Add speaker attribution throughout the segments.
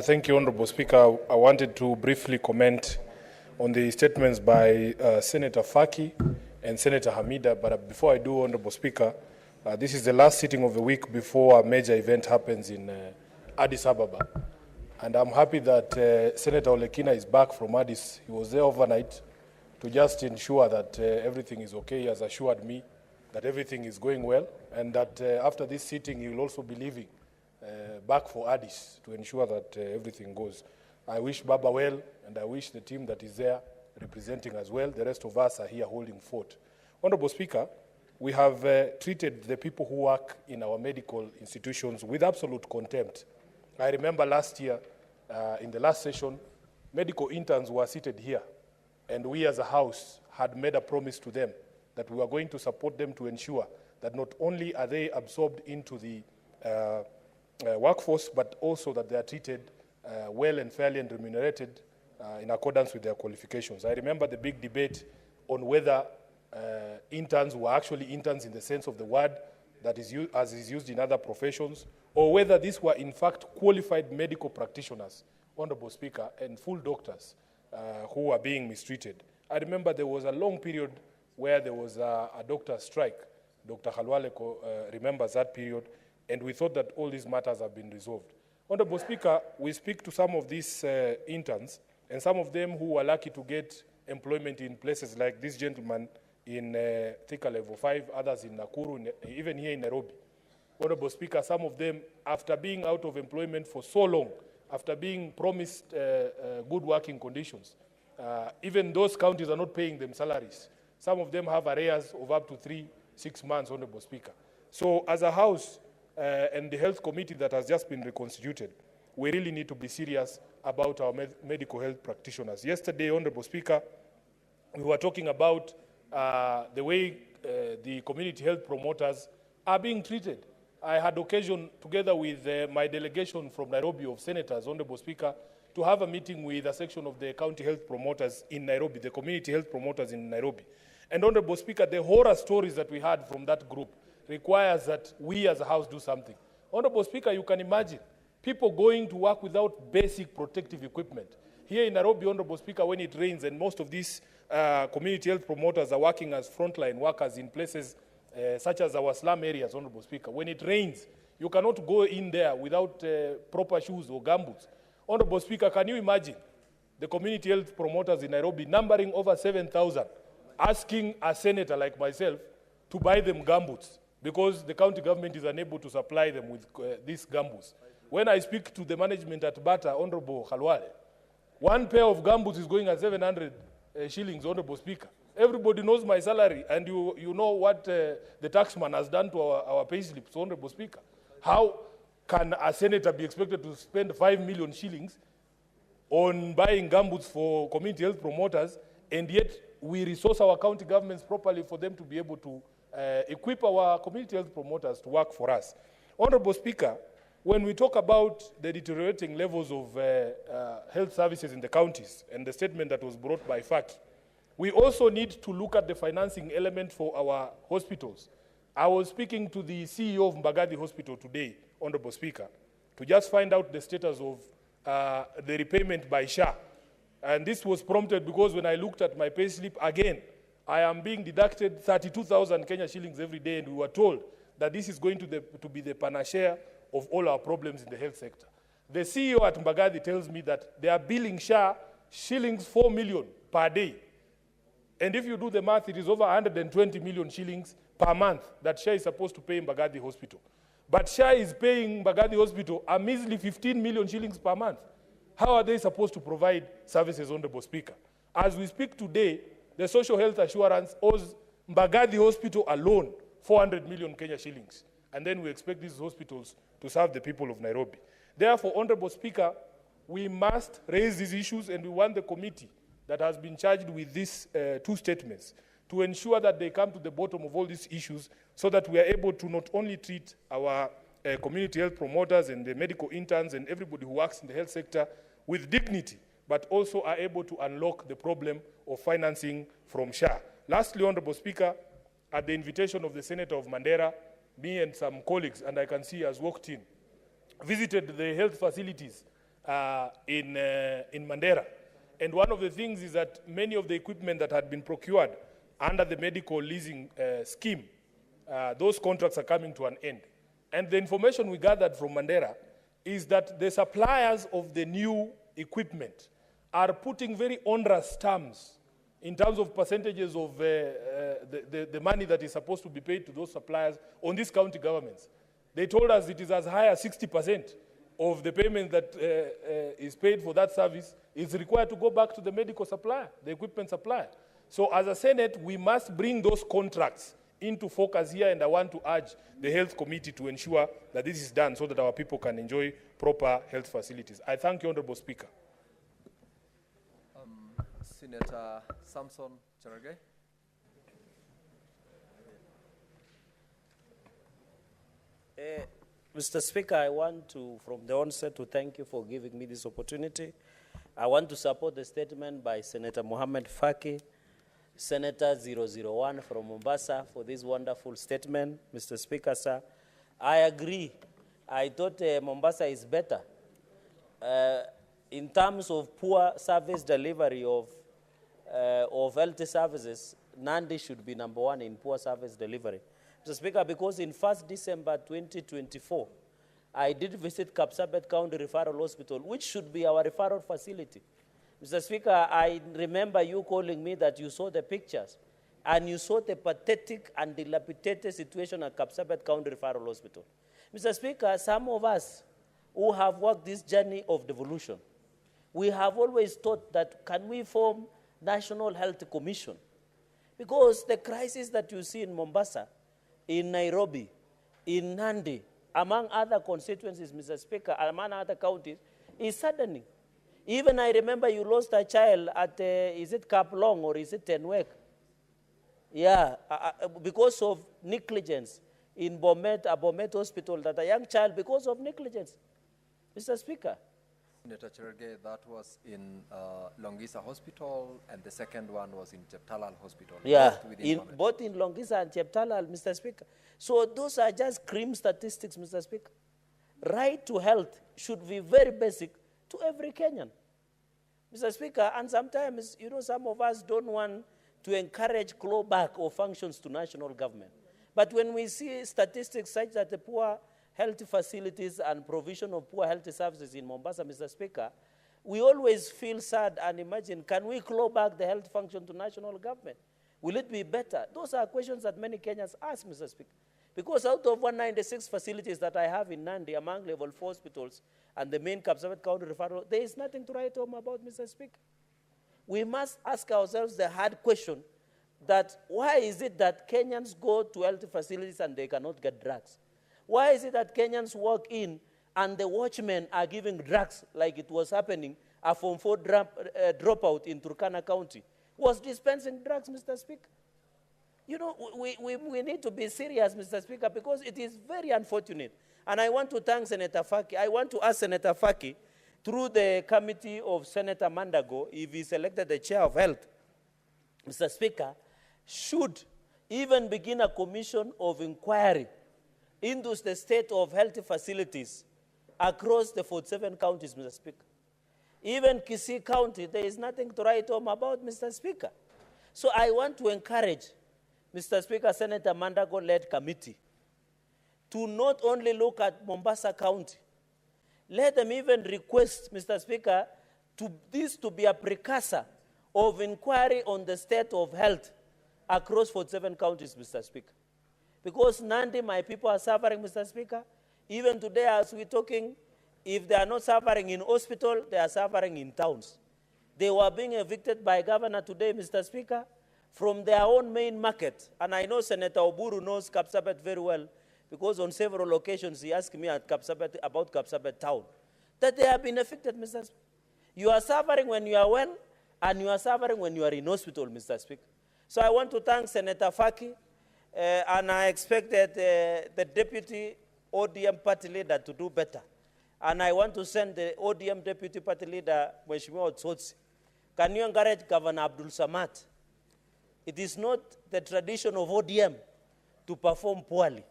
Speaker 1: Thank you, Honorable Speaker. I wanted to briefly comment on the statements by Senator Faki and Senator Hamida, but before I do, Honorable Speaker, this is the last sitting of the week before a major event happens in Addis Ababa. And I'm happy that Senator Olekina is back from Addis. He was there overnight to just ensure that everything is okay. He has assured me that everything is going well, and that after this sitting, he will also be leaving back for Addis to ensure that everything goes. I wish Baba well, and I wish the team that is there representing as well. The rest of us are here holding fort. Honorable Speaker, we have treated the people who work in our medical institutions with absolute contempt. I remember last year, in the last session, medical interns were seated here, and we as a House had made a promise to them that we were going to support them to ensure that not only are they absorbed into the workforce, but also that they are treated well and fairly and remunerated in accordance with their qualifications. I remember the big debate on whether interns were actually interns in the sense of the word that is used, as is used in other professions, or whether these were in fact qualified medical practitioners, Honorable Speaker, and full doctors who were being mistreated. I remember there was a long period where there was a doctor strike. Dr. Halwale remembers that period, and we thought that all these matters have been resolved. Honorable Speaker, we speak to some of these interns, and some of them who were lucky to get employment in places like this gentleman in Thika Level 5, others in Nakuru, even here in Nairobi. Honorable Speaker, some of them, after being out of employment for so long, after being promised good working conditions, even those counties are not paying them salaries. Some of them have arrears of up to 3-6 months, Honorable Speaker. So as a House and the Health Committee that has just been reconstituted, we really need to be serious about our medical health practitioners. Yesterday, Honorable Speaker, we were talking about the way the community health promoters are being treated. I had occasion, together with my delegation from Nairobi of senators, Honorable Speaker, to have a meeting with a section of the county health promoters in Nairobi, the community health promoters in Nairobi. And Honorable Speaker, the horror stories that we had from that group requires that we as a House do something. Honorable Speaker, you can imagine people going to work without basic protective equipment. Here in Nairobi, Honorable Speaker, when it rains, and most of these community health promoters are working as frontline workers in places such as our slum areas, Honorable Speaker. When it rains, you cannot go in there without proper shoes or gumboots. Honorable Speaker, can you imagine the community health promoters in Nairobi, numbering over 7,000, asking a senator like myself to buy them gumboots because the county government is unable to supply them with these gumboots? When I speak to the management at Bata, Honorable Halwale, one pair of gumboots is going at 700 shillings, Honorable Speaker. Everybody knows my salary, and you know what the taxman has done to our pay slips, Honorable Speaker. How can a senator be expected to spend 5 million shillings on buying gumboots for community health promoters, and yet we resource our county governments properly for them to be able to equip our community health promoters to work for us? Honorable Speaker, when we talk about the deteriorating levels of health services in the counties and the statement that was brought by Faki, we also need to look at the financing element for our hospitals. I was speaking to the CEO of Mbagathi Hospital today, Honorable Speaker, to just find out the status of the repayment by SHA. And this was prompted because when I looked at my pay slip again, I am being deducted 32,000 Kenya shillings every day, and we were told that this is going to be the panacea of all our problems in the health sector. The CEO at Mbagathi tells me that they are billing SHA shillings 4 million per day. And if you do the math, it is over 120 million shillings per month that SHA is supposed to pay Mbagathi Hospital. But SHA is paying Mbagathi Hospital a measly 15 million shillings per month. How are they supposed to provide services, Honorable Speaker? As we speak today, the social health assurance owes Mbagathi Hospital alone 400 million Kenya shillings. And then we expect these hospitals to serve the people of Nairobi. Therefore, Honorable Speaker, we must raise these issues, and we want the committee that has been charged with these two statements to ensure that they come to the bottom of all these issues so that we are able to not only treat our community health promoters and the medical interns and everybody who works in the health sector with dignity, but also are able to unlock the problem of financing from SHA. Lastly, Honorable Speaker, at the invitation of the Senator of Mandera, me and some colleagues, and I can see he has walked in, visited the health facilities in Mandera. And one of the things is that many of the equipment that had been procured under the medical leasing scheme, those contracts are coming to an end. And the information we gathered from Mandera is that the suppliers of the new equipment are putting very onerous terms in terms of percentages of the money that is supposed to be paid to those suppliers on these county governments. They told us it is as high as 60% of the payment that is paid for that service is required to go back to the medical supplier, the equipment supplier. So as a Senate, we must bring those contracts into focus here, and I want to urge the Health Committee to ensure that this is done so that our people can enjoy proper health facilities. I thank you, Honorable Speaker.
Speaker 2: Senator Samson Cherargei.
Speaker 3: Mr. Speaker, I want to, from the onset, to thank you for giving me this opportunity. I want to support the statement by Senator Mohammed Faki, Senator 001 from Mombasa, for this wonderful statement. Mr. Speaker, sir, I agree. I thought Mombasa is better. In terms of poor service delivery of health services, Nandi should be #1 in poor service delivery. Mr. Speaker, because in 1st December 2024, I did visit Kapsabet County Referral Hospital, which should be our referral facility. Mr. Speaker, I remember you calling me that you saw the pictures and you saw the pathetic and dilapidated situation at Kapsabet County Referral Hospital. Mr. Speaker, some of us who have walked this journey of devolution, we have always thought that can we form National Health Commission? Because the crisis that you see in Mombasa, in Nairobi, in Nandi, among other constituencies, Mr. Speaker, among other counties, is saddening. Even I remember you lost a child at, is it Kaplong or is it Tenwek? Yeah, because of negligence in Bomet Hospital, that a young child, because of negligence. Mr. Speaker.
Speaker 2: Senator Cherargei, that was in Longisa Hospital, and the second one was in Cheptalal Hospital.
Speaker 3: Yeah, both in Longisa and Cheptalal, Mr. Speaker. So those are just grim statistics, Mr. Speaker. Right to health should be very basic to every Kenyan. Mr. Speaker, and sometimes, you know, some of us don't want to encourage clawback or functions to national government. But when we see statistics such that the poor health facilities and provision of poor health services in Mombasa, Mr. Speaker, we always feel sad and imagine, can we claw back the health function to national government? Will it be better? Those are questions that many Kenyans ask, Mr. Speaker. Because out of 196 facilities that I have in Nandi, among level 4 hospitals and the main Kapsabet County referral, there is nothing to write home about, Mr. Speaker. We must ask ourselves the hard question that why is it that Kenyans go to health facilities and they cannot get drugs? Why is it that Kenyans walk in and the watchmen are giving drugs like it was happening? A Form 4 dropout in Turkana County was dispensing drugs, Mr. Speaker. You know, we need to be serious, Mr. Speaker, because it is very unfortunate. And I want to thank Senator Faki. I want to ask Senator Faki, through the committee of Senator Mandago, if he's elected the chair of health, Mr. Speaker, should even begin a commission of inquiry into the state of health facilities across the 47 counties, Mr. Speaker. Even Kisii County, there is nothing to write home about, Mr. Speaker. So I want to encourage, Mr. Speaker, Senator Mandago-led committee to not only look at Mombasa County, let them even request, Mr. Speaker, this to be a precursor of inquiry on the state of health across 47 counties, Mr. Speaker. Because Nandi, my people are suffering, Mr. Speaker. Even today, as we're talking, if they are not suffering in hospital, they are suffering in towns. They were being evicted by governor today, Mr. Speaker, from their own main market. And I know Senator Oburu knows Kapsabet very well, because on several occasions he asked me at Kapsabet about Kapsabet town, that they have been affected, Mr. Speaker. You are suffering when you are well, and you are suffering when you are in hospital, Mr. Speaker. So I want to thank Senator Faki, and I expect that the deputy ODM party leader to do better. And I want to send the ODM deputy party leader, Mheshimiwa Otsotsi, can you encourage Governor Abdul Samad? It is not the tradition of ODM to perform poorly.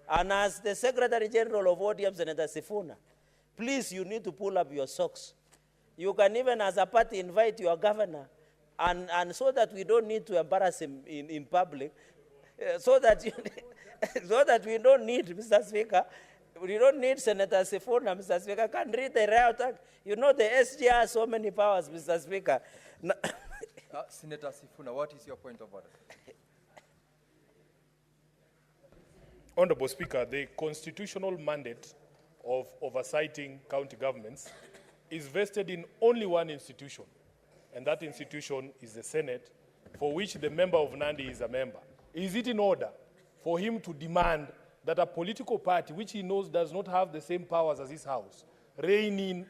Speaker 3: And as the Secretary General of ODM, Senator Sifuna, please, you need to pull up your socks. You can even, as a party, invite your governor, and so that we don't need to embarrass him in public, so that we don't need, Mr. Speaker, we don't need Senator Sifuna, Mr. Speaker, can read the riot act. You know the SG has so many powers, Mr. Speaker.
Speaker 2: Senator Sifuna, what is your point of order?
Speaker 1: Honorable Speaker, the constitutional mandate of oversighting county governments is vested in only one institution, and that institution is the Senate, for which the member of Nandi is a member. Is it in order for him to demand that a political party, which he knows does not have the same powers as his house, rein in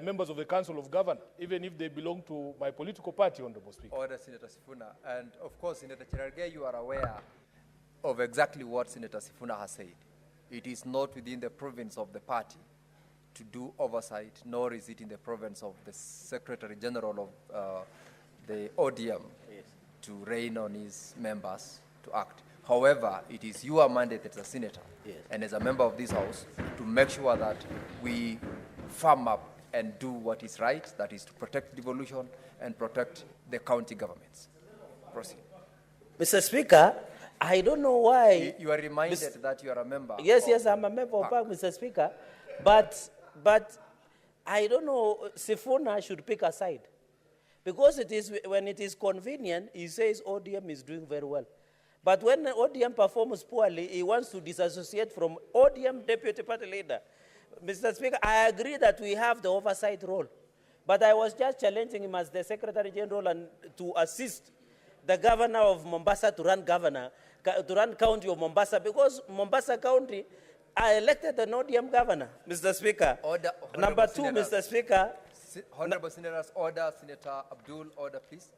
Speaker 1: members of the Council of Governors, even if they belong to my political party, Honorable Speaker?
Speaker 2: Order, Senator Sifuna. And of course, Senator Cherargei, you are aware of exactly what Senator Sifuna has said. It is not within the province of the party to do oversight, nor is it in the province of the Secretary General of the ODM to rein on his members to act. However, it is your mandate as a senator and as a member of this House to make sure that we firm up and do what is right, that is to protect devolution and protect the county governments. Proceed.
Speaker 3: Mr. Speaker, I don't know why.
Speaker 2: You are reminded that you are a member.
Speaker 3: Yes, I'm a member of PAC, Mr. Speaker. But I don't know, Sifuna should pick a side. Because when it is convenient, he says ODM is doing very well. But when ODM performs poorly, he wants to disassociate from ODM deputy party leader. Mr. Speaker, I agree that we have the oversight role. But I was just challenging him as the Secretary General and to assist the governor of Mombasa to run county of Mombasa, because Mombasa County, I elected an ODM governor, Mr. Speaker.
Speaker 2: Order,
Speaker 3: Number two, Mr. Speaker.
Speaker 2: Honorable Senators, order. Senator Abdul, order, please.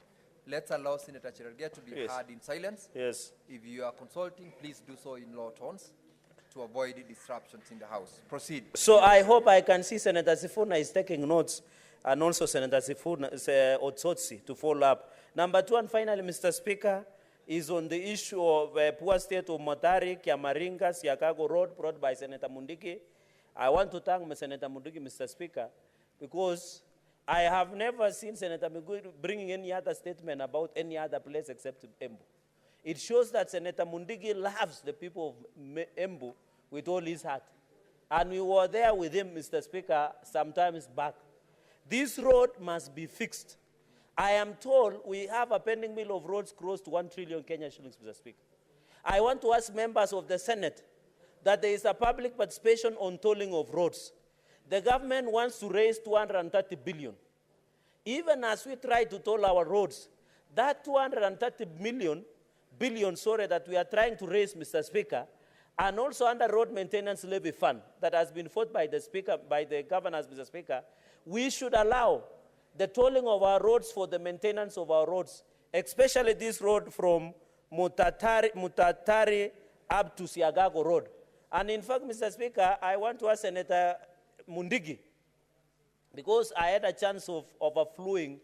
Speaker 2: Let's allow Senator Cherargei to be heard in silence.
Speaker 3: Yes.
Speaker 2: If you are consulting, please do so in low tones to avoid disruptions in the House. Proceed.
Speaker 3: So I hope I can see Senator Sifuna is taking notes, and also Senator Sifuna, Otsotsi, to follow up. Number two, and finally, Mr. Speaker, is on the issue of poor state of Motari, Kiamaringa, Siakago Road, brought by Senator Mundiki. I want to thank Senator Mundiki, Mr. Speaker, because I have never seen Senator Mundiki bringing any other statement about any other place except Embu. It shows that Senator Mundiki loves the people of Embu with all his heart. And we were there with him, Mr. Speaker, sometimes back. This road must be fixed. I am told we have a pending bill of roads close to 1 trillion Kenya shillings, Mr. Speaker. I want to ask members of the Senate that there is a public participation on tolling of roads. The government wants to raise 230 billion. Even as we try to toll our roads, that 230 billion that we are trying to raise, Mr. Speaker, and also under road maintenance levy fund that has been fought by the Speaker, by the governors, Mr. Speaker, we should allow the tolling of our roads for the maintenance of our roads, especially this road from Mutatari up to Siagago Road. And in fact, Mr. Speaker, I want to ask Senator Mundigi, because I had a chance of overflowing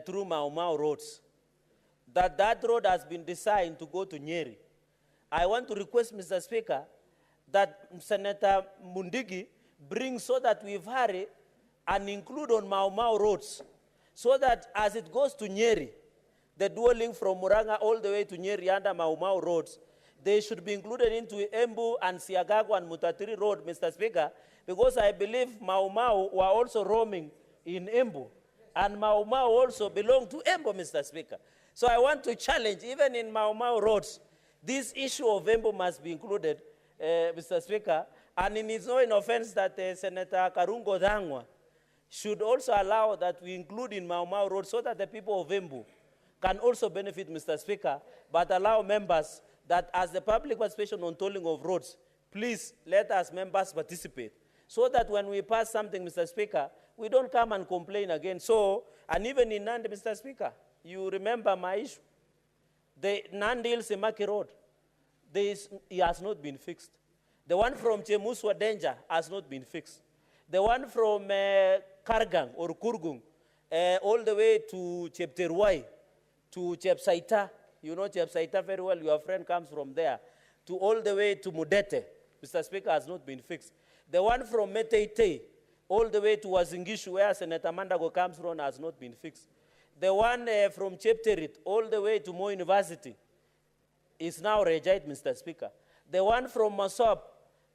Speaker 3: through Mau Mau roads, that road has been designed to go to Nyeri. I want to request, Mr. Speaker, that Senator Mundigi bring so that we've hurry and include on Mau Mau roads, so that as it goes to Nyeri, the dwelling from Muranga all the way to Nyeri under Mau Mau roads, they should be included into Embu and Siagago and Mutatiri Road, Mr. Speaker, because I believe Mau Mau were also roaming in Embu, and Mau Mau also belong to Embu, Mr. Speaker. So I want to challenge, even in Mau Mau roads, this issue of Embu must be included, Mr. Speaker, and it is no offense that Senator Karungo Dhangwa should also allow that we include in Mau Mau road so that the people of Embu can also benefit, Mr. Speaker, but allow members that as the public participation on tolling of roads, please let us members participate so that when we pass something, Mr. Speaker, we don't come and complain again. So, and even in Nandi, Mr. Speaker, you remember my issue. The Nandi-Ilsimaki Road, it has not been fixed. The one from Chemuswa Danger has not been fixed. The one from Kargang or Kurgung, all the way to Chepterwai, to Chepsaita, you know Chepsaita very well, your friend comes from there, to all the way to Mudete, Mr. Speaker, has not been fixed. The one from Meteitei all the way to Wazingishu, where Senator Mandago comes from, has not been fixed. The one from Chepterit all the way to Moi University is now rejected, Mr. Speaker. The one from Masop,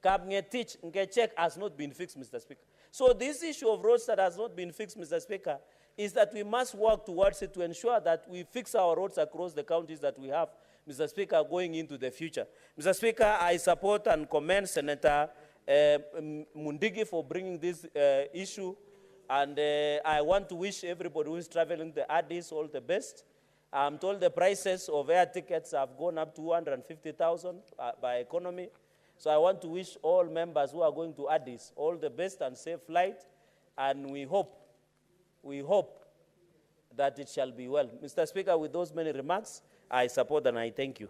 Speaker 3: Kabngetich, Ngechek has not been fixed, Mr. Speaker. So this issue of roads that has not been fixed, Mr. Speaker, is that we must work towards it to ensure that we fix our roads across the counties that we have, Mr. Speaker, going into the future. Mr. Speaker, I support and commend Senator Mundigi for bringing this issue, and I want to wish everybody who is traveling the Addis all the best. I'm told the prices of air tickets have gone up to 250,000 by economy. So I want to wish all members who are going to Addis all the best and safe flight, and we hope that it shall be well. Mr. Speaker, with those many remarks, I support and I thank you.